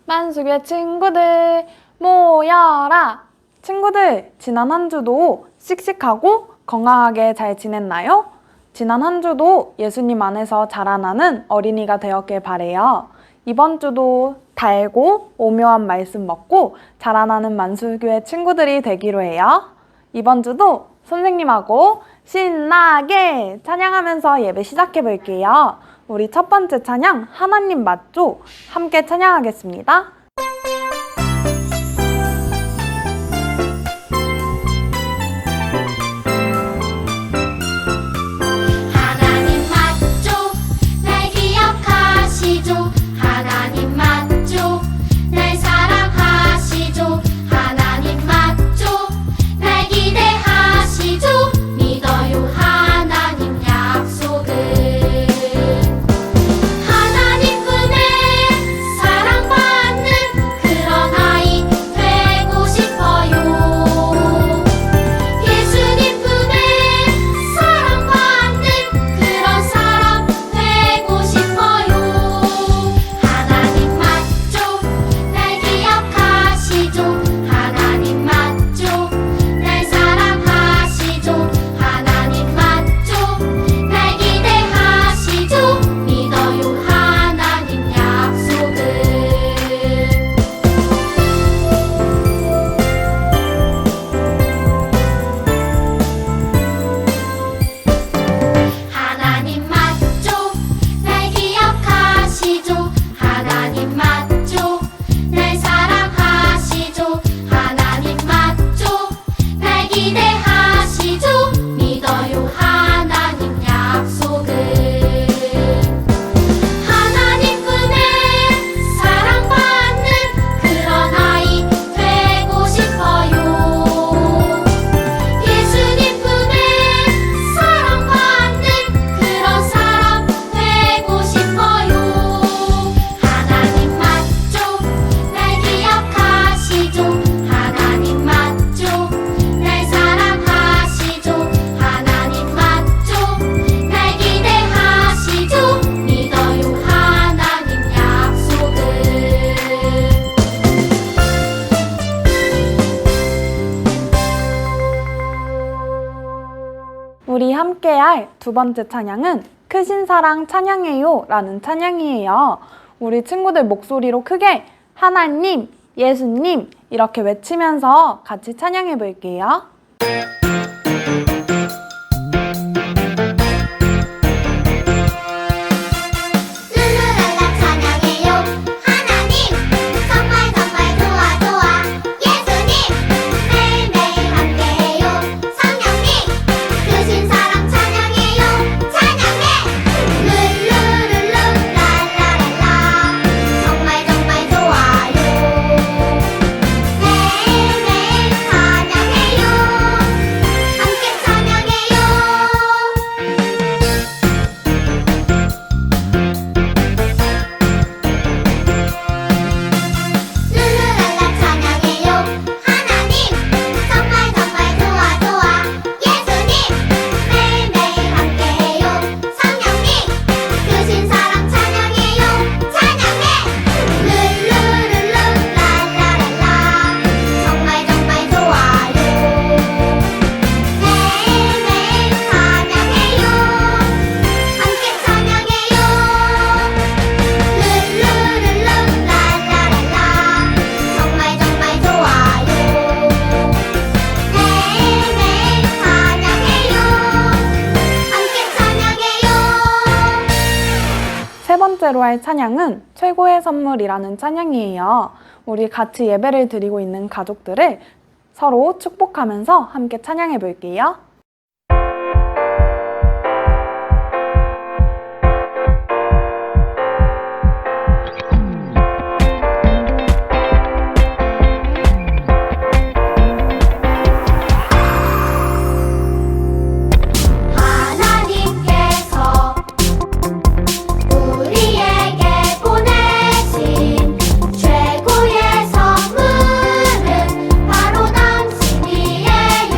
만숙의 친구들 모여라! 친구들, 지난 한 주도 씩씩하고 건강하게 잘 지냈나요? 지난 한 주도 예수님 안에서 자라나는 어린이가 되었길 바래요. 이번 주도 달고 오묘한 말씀 먹고 자라나는 만수교회 친구들이 되기로 해요. 이번 주도 선생님하고 신나게 찬양하면서 예배 시작해 볼게요. 우리 첫 번째 찬양 하나님 맞죠? 함께 찬양하겠습니다. 하나님 맞죠? 날 기억하시죠? 하나님 맞죠? 날 사랑하시죠? 하나님 맞죠? 날 기대하시죠? 믿어요 하나님 약속을. 하나님 품에 사랑받는 그런 아이 되고 싶어요. 예수님 품에 사랑받는 그런 사람 되고 싶어요. 하나님 맞죠? 날 기억하시죠? 하나님 맞죠? 날 사랑하시죠? 하나님 맞죠? 날 기대하시죠? 믿어요 하나님 약속을. 하나님 맞죠? 날 기억하시죠? 하나님 맞죠? 날 사랑하시죠? 하나님 맞죠? 날 기대하시죠? 믿어요 하나님 약속을. 하나님 품에 사랑받는 그런 아이 되고 싶어요. 예수님 품에 사랑받는 그런 사람 되고 싶어요. 하나님 맞죠? 날 기억하시죠? 하나님 맞죠? 날 사랑하시죠? 하나님 맞죠? 날 기대하시죠? 믿어요 하나님 약속을. 우리 함께할 두 번째 찬양은 크신 사랑 찬양해요 라는 찬양이에요. 우리 친구들 목소리로 크게 하나님, 예수님 이렇게 외치면서 같이 찬양해 볼게요. 룰루랄라 찬양해요 하나님 정말 정말 좋아 좋아. 예수님 매일매일 함께해요. 성령님 크신 사랑 찬양해요. 찬양해 룰루룰루 랄라랄라 정말 정말 좋아요. 매일매일 찬양해요. 함께 찬양해요. 룰루랄라 찬양해요 하나님 정말 정말 좋아 좋아. 예수님 매일매일 함께해요. 성령님 크신 사랑 찬양해요. 찬양해 룰루룰루 랄라랄라 정말 정말 좋아요. 매일매일 찬양해요. 함께 찬양해요. 룰루룰루 랄라랄라 정말 정말 좋아요. 매일매일 찬양해요. 함께 찬양해요. 세 번째로 할 찬양은 최고의 선물이라는 찬양이에요. 우리 같이 예배를 드리고 있는 가족들을 서로 축복하면서 함께 찬양해 볼게요. 하나님께서 우리에게 보내신 최고의 선물은 바로 당신이에요.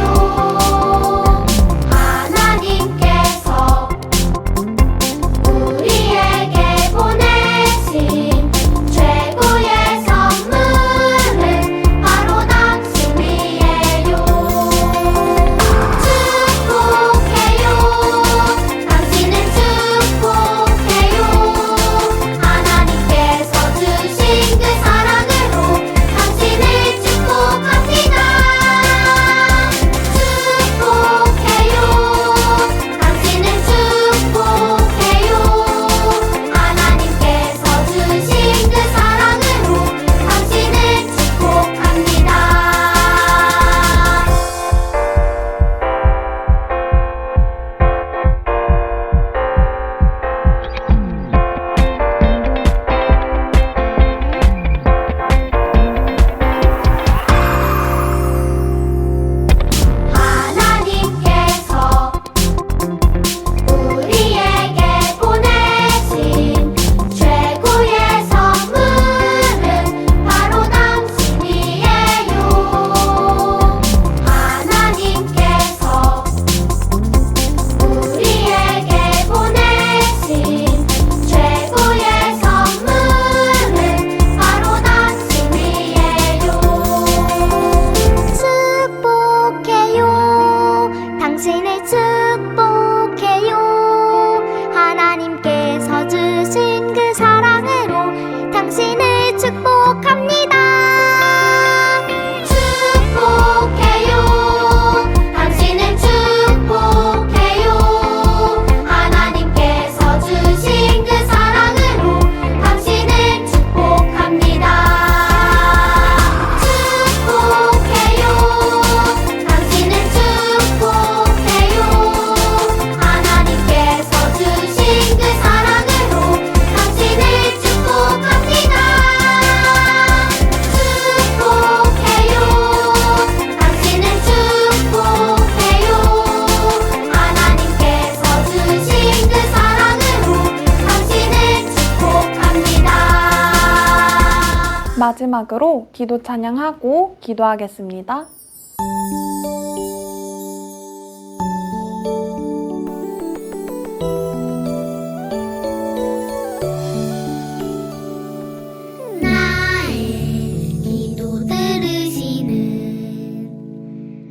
축복해요. 하나님께서 주신 그 사랑으로 당신을 축복합니다. 축복해요. 당신을 축복해요. 하나님께서 주신 그 사랑으로 당신을 축복합니다. 축복해요. 당신을 축복해요. 하나님께서 주신 그 사랑으로 당신을 축복합니다. 축복해요. 당신을 축복해요. 하나님께서 주신 그 사랑으로 당신을 축복합니다. 마지막으로 기도 찬양하고 기도하겠습니다. 나의 기도 들으시는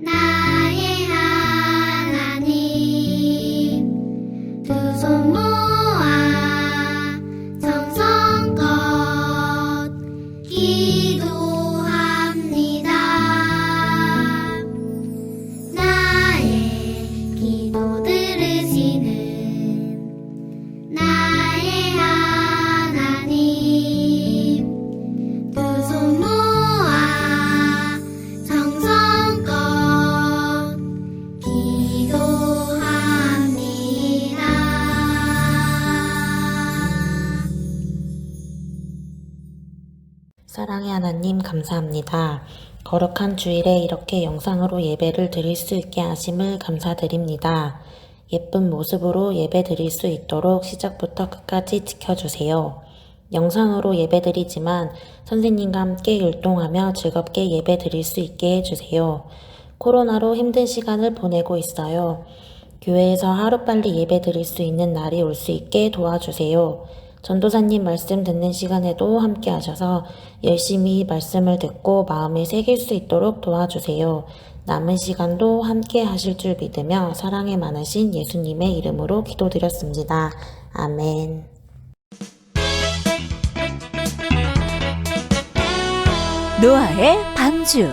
나의 하나님, 두 손 모아 정성껏 기도합니다. 나의 기도 들으시는 나의 하나님, 두 손 모아 정성껏 기도합니다. 사랑의 하나님 감사합니다. 거룩한 주일에 이렇게 영상으로 예배를 드릴 수 있게 하심을 감사드립니다. 예쁜 모습으로 예배 드릴 수 있도록 시작부터 끝까지 지켜주세요. 영상으로 예배 드리지만 선생님과 함께 율동하며 즐겁게 예배 드릴 수 있게 해주세요. 코로나로 힘든 시간을 보내고 있어요. 교회에서 하루빨리 예배 드릴 수 있는 날이 올 수 있게 도와주세요. 전도사님 말씀 듣는 시간에도 함께 하셔서 열심히 말씀을 듣고 마음에 새길 수 있도록 도와주세요. 남은 시간도 함께 하실 줄 믿으며 사랑에 많으신 예수님의 이름으로 기도드렸습니다. 아멘. 노아의 방주.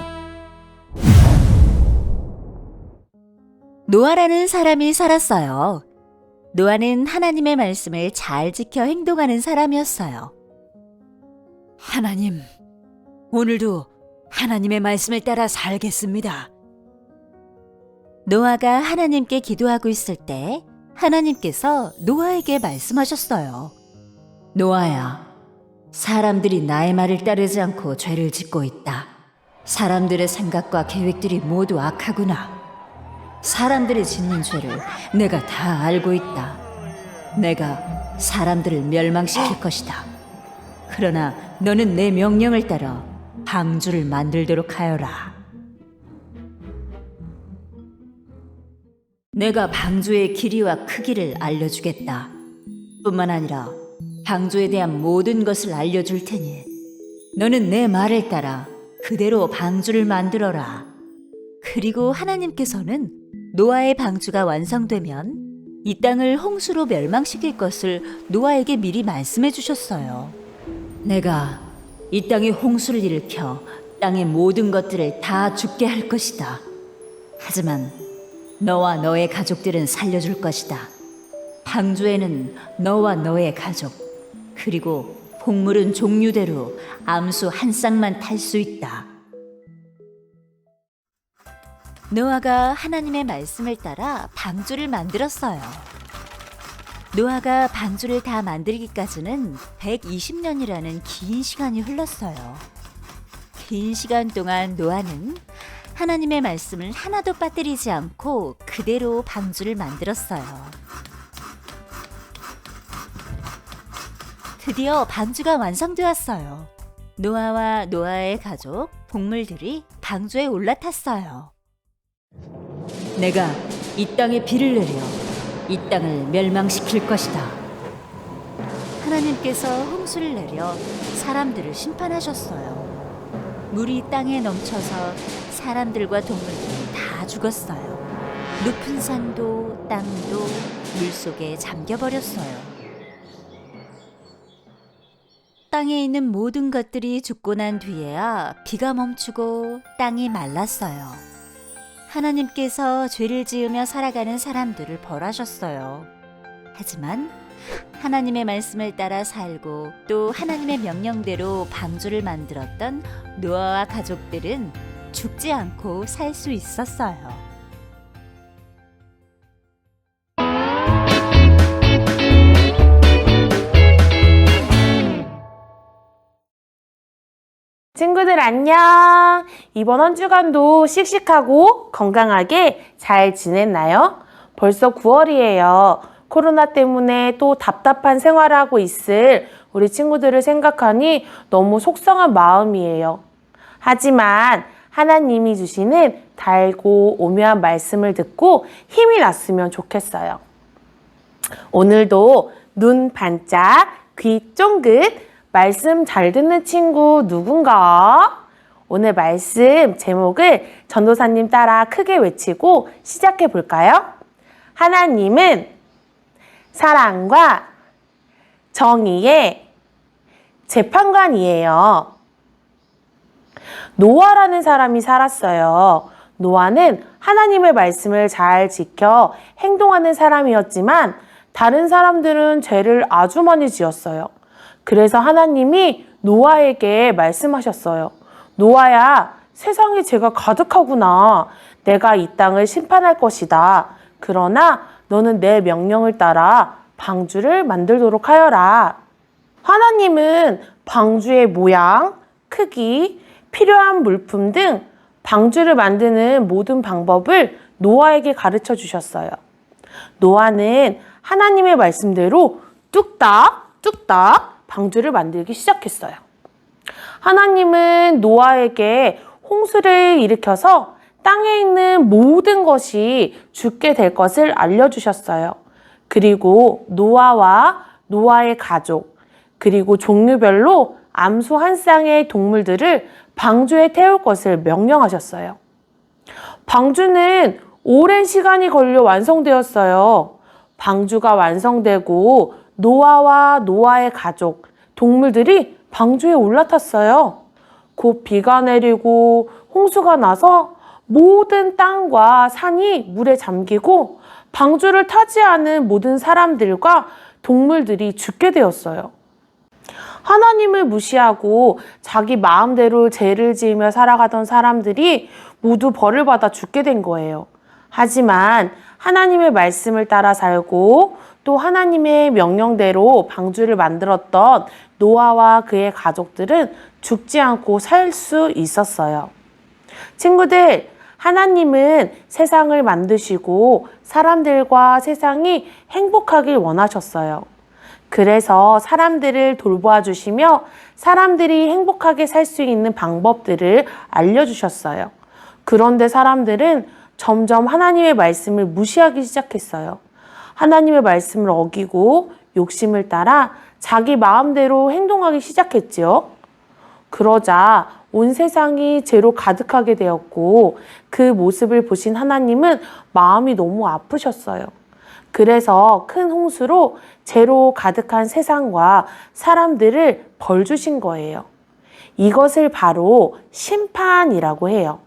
노아라는 사람이 살았어요. 노아는 하나님의 말씀을 잘 지켜 행동하는 사람이었어요. 하나님, 오늘도 하나님의 말씀을 따라 살겠습니다. 노아가 하나님께 기도하고 있을 때 하나님께서 노아에게 말씀하셨어요. 노아야, 사람들이 나의 말을 따르지 않고 죄를 짓고 있다. 사람들의 생각과 계획들이 모두 악하구나. 사람들이 짓는 죄를 내가 다 알고 있다. 내가 사람들을 멸망시킬 것이다. 그러나 너는 내 명령을 따라 방주를 만들도록 하여라. 내가 방주의 길이와 크기를 알려주겠다. 뿐만 아니라 방주에 대한 모든 것을 알려줄 테니 너는 내 말을 따라 그대로 방주를 만들어라. 그리고 하나님께서는 노아의 방주가 완성되면 이 땅을 홍수로 멸망시킬 것을 노아에게 미리 말씀해 주셨어요. 내가 이 땅에 홍수를 일으켜 땅의 모든 것들을 다 죽게 할 것이다. 하지만 너와 너의 가족들은 살려줄 것이다. 방주에는 너와 너의 가족, 그리고 곡물은 종류대로 암수 한 쌍만 탈 수 있다. 노아가 하나님의 말씀을 따라 방주를 만들었어요. 노아가 방주를 다 만들기까지는 120년이라는 긴 시간이 흘렀어요. 긴 시간 동안 노아는 하나님의 말씀을 하나도 빠뜨리지 않고 그대로 방주를 만들었어요. 드디어 방주가 완성되었어요. 노아와 노아의 가족, 동물들이 방주에 올라탔어요. 내가 이 땅에 비를 내려 이 땅을 멸망시킬 것이다. 하나님께서 홍수를 내려 사람들을 심판하셨어요. 물이 땅에 넘쳐서 사람들과 동물들이 다 죽었어요. 높은 산도 땅도 물속에 잠겨버렸어요. 땅에 있는 모든 것들이 죽고 난 뒤에야 비가 멈추고 땅이 말랐어요. 하나님께서 죄를 지으며 살아가는 사람들을 벌하셨어요. 하지만 하나님의 말씀을 따라 살고 또 하나님의 명령대로 방주를 만들었던 노아와 가족들은 죽지 않고 살 수 있었어요. 친구들 안녕! 이번 한 주간도 씩씩하고 건강하게 잘 지냈나요? 벌써 9월이에요. 코로나 때문에 또 답답한 생활을 하고 있을 우리 친구들을 생각하니 너무 속상한 마음이에요. 하지만 하나님이 주시는 달고 오묘한 말씀을 듣고 힘이 났으면 좋겠어요. 오늘도 눈 반짝, 귀 쫑긋, 말씀 잘 듣는 친구 누군가? 오늘 말씀 제목을 전도사님 따라 크게 외치고 시작해 볼까요? 하나님은 사랑과 정의의 재판관이에요. 노아라는 사람이 살았어요. 노아는 하나님의 말씀을 잘 지켜 행동하는 사람이었지만 다른 사람들은 죄를 아주 많이 지었어요. 그래서 하나님이 노아에게 말씀하셨어요. 노아야, 세상에 죄가 가득하구나. 내가 이 땅을 심판할 것이다. 그러나 너는 내 명령을 따라 방주를 만들도록 하여라. 하나님은 방주의 모양, 크기, 필요한 물품 등 방주를 만드는 모든 방법을 노아에게 가르쳐 주셨어요. 노아는 하나님의 말씀대로 뚝딱 방주를 만들기 시작했어요. 하나님은 노아에게 홍수를 일으켜서 땅에 있는 모든 것이 죽게 될 것을 알려주셨어요. 그리고 노아와 노아의 가족, 그리고 종류별로 암수 한 쌍의 동물들을 방주에 태울 것을 명령하셨어요. 방주는 오랜 시간이 걸려 완성되었어요. 방주가 완성되고 노아와 노아의 가족, 동물들이 방주에 올라탔어요. 곧 비가 내리고 홍수가 나서 모든 땅과 산이 물에 잠기고 방주를 타지 않은 모든 사람들과 동물들이 죽게 되었어요. 하나님을 무시하고 자기 마음대로 죄를 지으며 살아가던 사람들이 모두 벌을 받아 죽게 된 거예요. 하지만 하나님의 말씀을 따라 살고 또 하나님의 명령대로 방주를 만들었던 노아와 그의 가족들은 죽지 않고 살 수 있었어요. 친구들, 하나님은 세상을 만드시고 사람들과 세상이 행복하길 원하셨어요. 그래서 사람들을 돌보아 주시며 사람들이 행복하게 살 수 있는 방법들을 알려주셨어요. 그런데 사람들은 점점 하나님의 말씀을 무시하기 시작했어요. 하나님의 말씀을 어기고 욕심을 따라 자기 마음대로 행동하기 시작했지요. 그러자 온 세상이 죄로 가득하게 되었고 그 모습을 보신 하나님은 마음이 너무 아프셨어요. 그래서 큰 홍수로 죄로 가득한 세상과 사람들을 벌 주신 거예요. 이것을 바로 심판이라고 해요.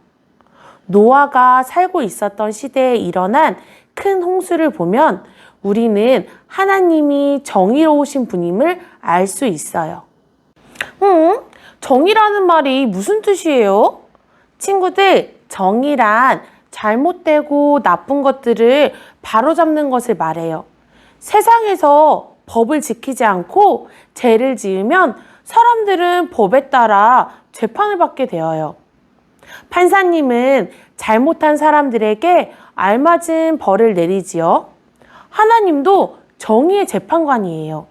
노아가 살고 있었던 시대에 일어난 큰 홍수를 보면 우리는 하나님이 정의로우신 분임을 알 수 있어요. 정의라는 말이 무슨 뜻이에요? 친구들, 정의란 잘못되고 나쁜 것들을 바로잡는 것을 말해요. 세상에서 법을 지키지 않고 죄를 지으면 사람들은 법에 따라 재판을 받게 되어요. 판사님은 잘못한 사람들에게 알맞은 벌을 내리지요. 하나님도 정의의 재판관이에요.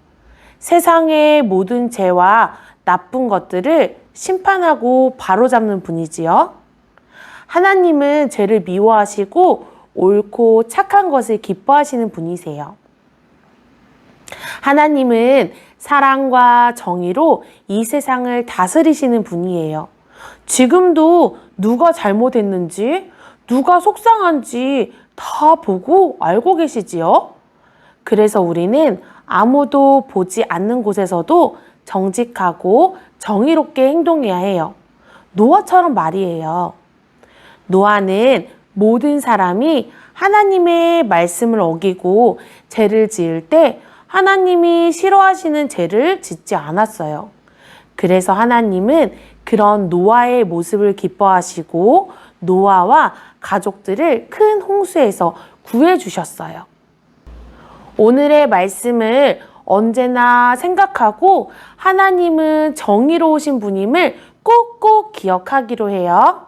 세상의 모든 죄와 나쁜 것들을 심판하고 바로잡는 분이지요. 하나님은 죄를 미워하시고 옳고 착한 것을 기뻐하시는 분이세요. 하나님은 사랑과 정의로 이 세상을 다스리시는 분이에요. 지금도 누가 잘못했는지, 누가 속상한지 다 보고 알고 계시지요? 그래서 우리는 아무도 보지 않는 곳에서도 정직하고 정의롭게 행동해야 해요. 노아처럼 말이에요. 노아는 모든 사람이 하나님의 말씀을 어기고 죄를 지을 때 하나님이 싫어하시는 죄를 짓지 않았어요. 그래서 하나님은 그런 노아의 모습을 기뻐하시고 노아와 가족들을 큰 홍수에서 구해주셨어요. 오늘의 말씀을 언제나 생각하고 하나님은 정의로우신 분임을 꼭꼭 기억하기로 해요.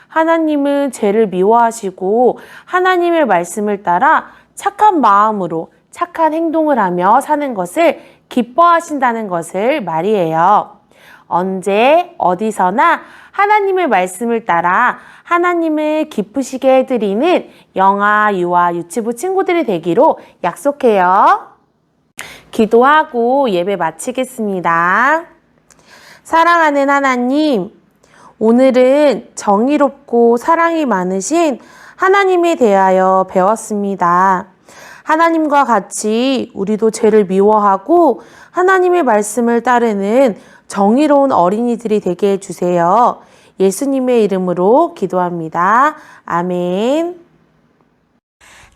하나님은 죄를 미워하시고 하나님의 말씀을 따라 착한 마음으로 착한 행동을 하며 사는 것을 기뻐하신다는 것을 말이에요. 언제 어디서나 하나님의 말씀을 따라 하나님을 기쁘시게 해드리는 영아, 유아, 유치부 친구들이 되기로 약속해요. 기도하고 예배 마치겠습니다. 사랑하는 하나님, 오늘은 정의롭고 사랑이 많으신 하나님에 대하여 배웠습니다. 하나님과 같이 우리도 죄를 미워하고 하나님의 말씀을 따르는 정의로운 어린이들이 되게 해주세요. 예수님의 이름으로 기도합니다. 아멘.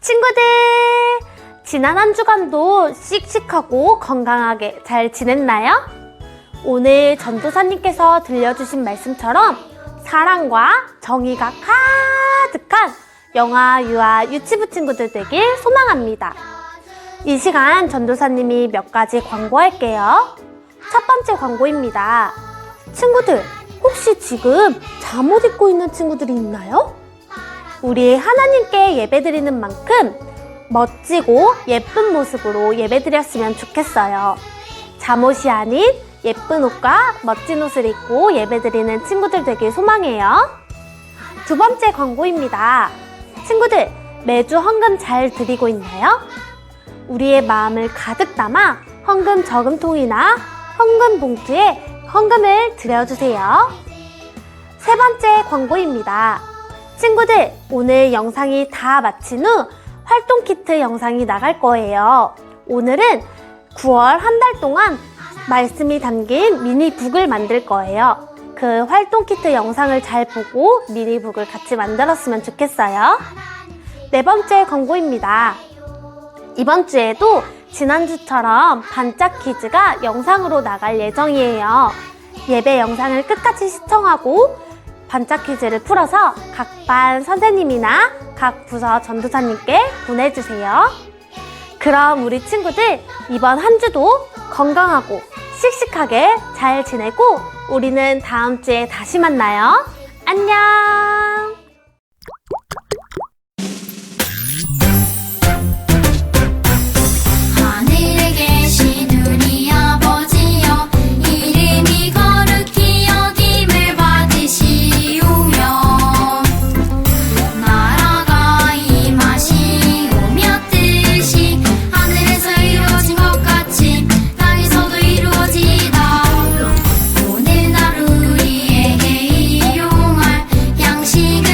친구들, 지난 한 주간도 씩씩하고 건강하게 잘 지냈나요? 오늘 전도사님께서 들려주신 말씀처럼 사랑과 정의가 가득한 영아, 유아, 유치부 친구들 되길 소망합니다. 이 시간 전도사님이 몇 가지 광고할게요. 첫 번째 광고입니다. 친구들, 혹시 지금 잠옷 입고 있는 친구들이 있나요? 우리 하나님께 예배드리는 만큼 멋지고 예쁜 모습으로 예배드렸으면 좋겠어요. 잠옷이 아닌 예쁜 옷과 멋진 옷을 입고 예배드리는 친구들 되길 소망해요. 두 번째 광고입니다. 친구들, 매주 헌금 잘 드리고 있나요? 우리의 마음을 가득 담아 헌금 저금통이나 헌금 봉투에 헌금을 드려주세요. 세 번째 광고입니다. 친구들, 오늘 영상이 다 마친 후 활동 키트 영상이 나갈 거예요. 오늘은 9월 한 달 동안 말씀이 담긴 미니북을 만들 거예요. 그 활동 키트 영상을 잘 보고 미니북을 같이 만들었으면 좋겠어요. 네 번째 광고입니다. 이번 주에도 지난주처럼 반짝 퀴즈가 영상으로 나갈 예정이에요. 예배 영상을 끝까지 시청하고 반짝 퀴즈를 풀어서 각 반 선생님이나 각 부서 전도사님께 보내주세요. 그럼 우리 친구들 이번 한 주도 건강하고 씩씩하게 잘 지내고 우리는 다음 주에 다시 만나요. 안녕! 하늘에 계신 우리 아버지여 이름이 거룩히 여김을 받으시오며 나라가 임하시오며 뜻이 하늘에서 이루어진 것 같이 땅에서도 이루어지이다. 오늘 하루 우리에게 일용할 양식을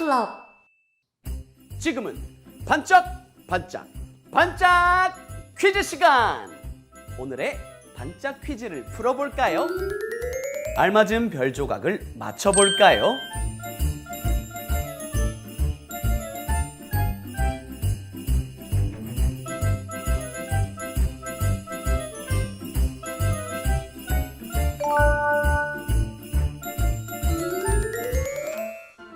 클럽. 지금은 반짝 반짝 반짝 퀴즈 시간! 오늘의 반짝 퀴즈를 풀어볼까요? 알맞은 별 조각을 맞춰볼까요?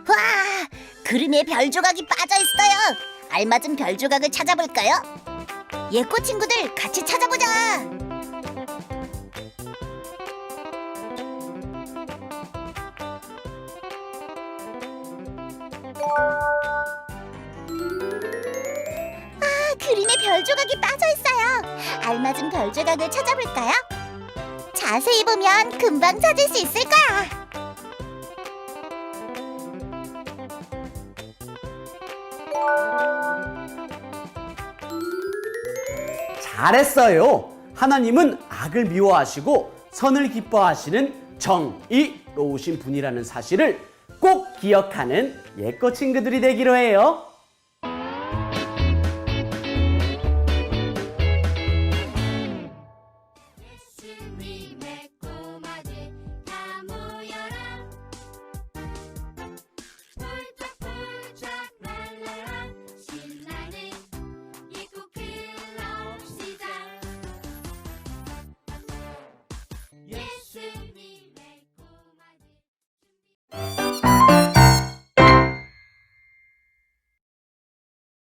와, 그림에 별 조각이 빠져 있어요. 알맞은 별 조각을 찾아볼까요? 예꼬 친구들 같이 찾아보자. 아, 그림에 별 조각이 빠져 있어요. 알맞은 별 조각을 찾아볼까요? 자세히 보면 금방 찾을 수 있을 거야. 잘했어요. 하나님은 악을 미워하시고 선을 기뻐하시는 정의로우신 분이라는 사실을 꼭 기억하는 예꼬 친구들이 되기로 해요.